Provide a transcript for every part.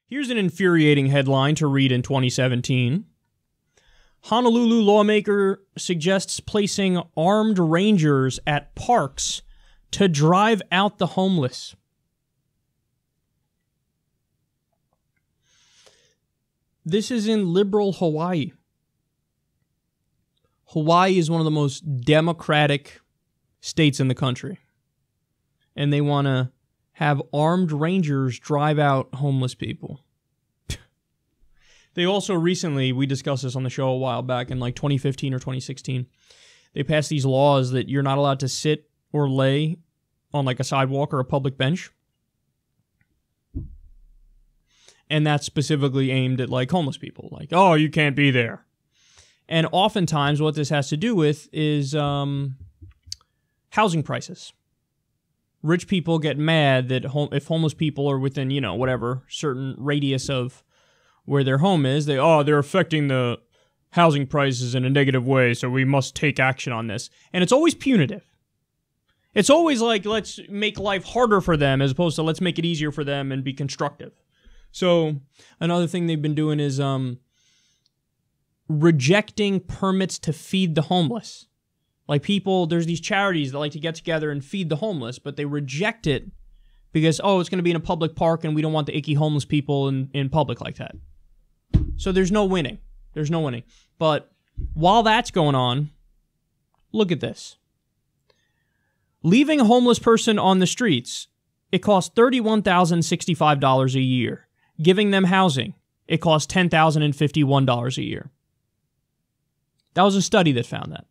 Here's an infuriating headline to read in 2017. Honolulu lawmaker suggests placing armed rangers at parks to drive out the homeless. This is in liberal Hawaii. Hawaii is one of the most democratic states in the country. And they want to have armed rangers drive out homeless people. They also recently, we discussed this on the show a while back in like 2015 or 2016, they passed these laws that you're not allowed to sit or lay on like a sidewalk or a public bench. And that's specifically aimed at like homeless people. Like, oh, you can't be there. And oftentimes what this has to do with is housing prices. Rich people get mad that if homeless people are within, whatever, certain radius of where their home is, they're affecting the housing prices in a negative way, so we must take action on this. And it's always punitive. It's always like, let's make life harder for them as opposed to let's make it easier for them and be constructive. So another thing they've been doing is rejecting permits to feed the homeless. Like people, there's these charities that like to get together and feed the homeless, but they reject it because, it's going to be in a public park and we don't want the icky homeless people in public like that. So there's no winning. There's no winning. But while that's going on, look at this. Leaving a homeless person on the streets, it costs $31,065 a year. Giving them housing, it costs $10,051 a year. That was a study that found that.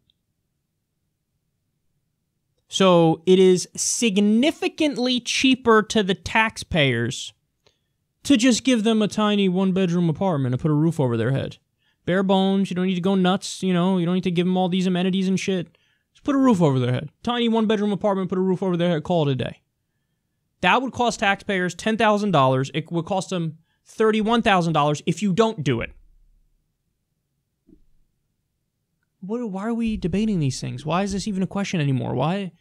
So it is significantly cheaper to the taxpayers to just give them a tiny one-bedroom apartment and put a roof over their head. Bare bones, you don't need to go nuts, you don't need to give them all these amenities and shit. Just put a roof over their head. Tiny one-bedroom apartment, put a roof over their head, call it a day. That would cost taxpayers $10,000. It would cost them $31,000 if you don't do it. Why are we debating these things? Why is this even a question anymore? Why?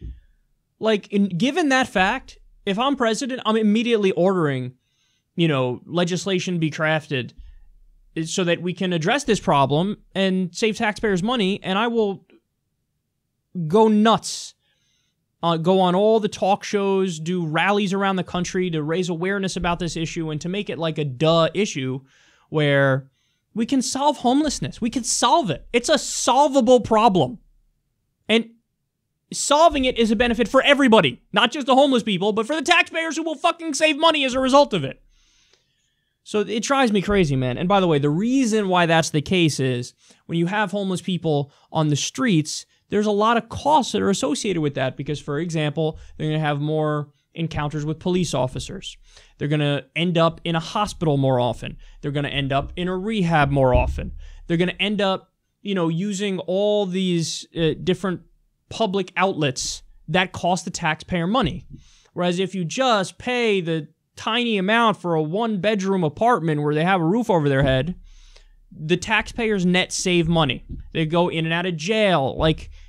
Given that fact, if I'm president, I'm immediately ordering, legislation be crafted so that we can address this problem and save taxpayers money, and I will go nuts. Go on all the talk shows, do rallies around the country to raise awareness about this issue and to make it like a duh issue where we can solve homelessness. We can solve it. It's a solvable problem. And solving it is a benefit for everybody, not just the homeless people, but for the taxpayers who will fucking save money as a result of it. So it drives me crazy, man. And by the way, the reason why that's the case is when you have homeless people on the streets, there's a lot of costs that are associated with that because, for example, they're going to have more encounters with police officers. They're going to end up in a hospital more often. They're going to end up in a rehab more often. They're going to end up, using all these different public outlets that cost the taxpayer money. Whereas if you just pay the tiny amount for a one-bedroom apartment where they have a roof over their head, the taxpayers net save money. They go in and out of jail.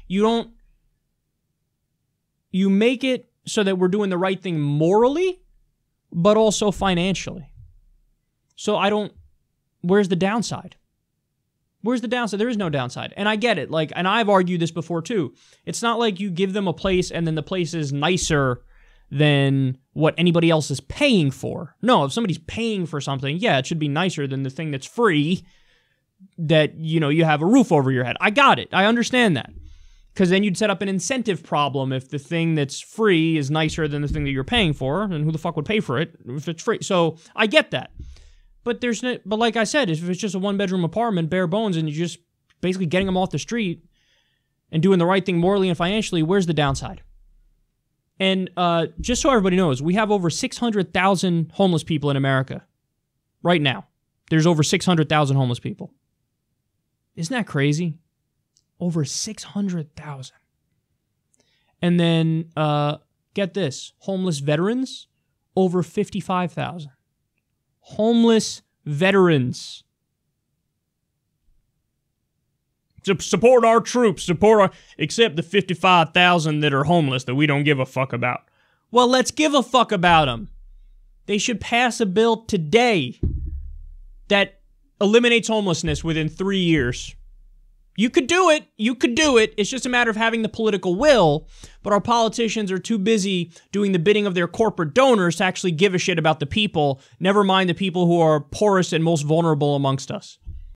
You make it so that we're doing the right thing morally, but also financially. So where's the downside? Where's the downside? There is no downside. And I get it. And I've argued this before too. It's not like you give them a place and then the place is nicer than what anybody else is paying for. No, if somebody's paying for something, yeah, it should be nicer than the thing that's free that, you have a roof over your head. I got it. I understand that. Because then you'd set up an incentive problem if the thing that's free is nicer than the thing that you're paying for, and who the fuck would pay for it if it's free? So I get that. But like I said, if it's just a one-bedroom apartment, bare bones, and you're just basically getting them off the street and doing the right thing morally and financially, where's the downside? And just so everybody knows, we have over 600,000 homeless people in America right now. There's over 600,000 homeless people. Isn't that crazy? Over 600,000. And then, get this, homeless veterans, over 55,000. Homeless veterans. Support our troops, except the 55,000 that are homeless that we don't give a fuck about. Well, let's give a fuck about them. They should pass a bill today that eliminates homelessness within 3 years. You could do it. You could do it. It's just a matter of having the political will, but our politicians are too busy doing the bidding of their corporate donors to actually give a shit about the people, never mind the people who are poorest and most vulnerable amongst us.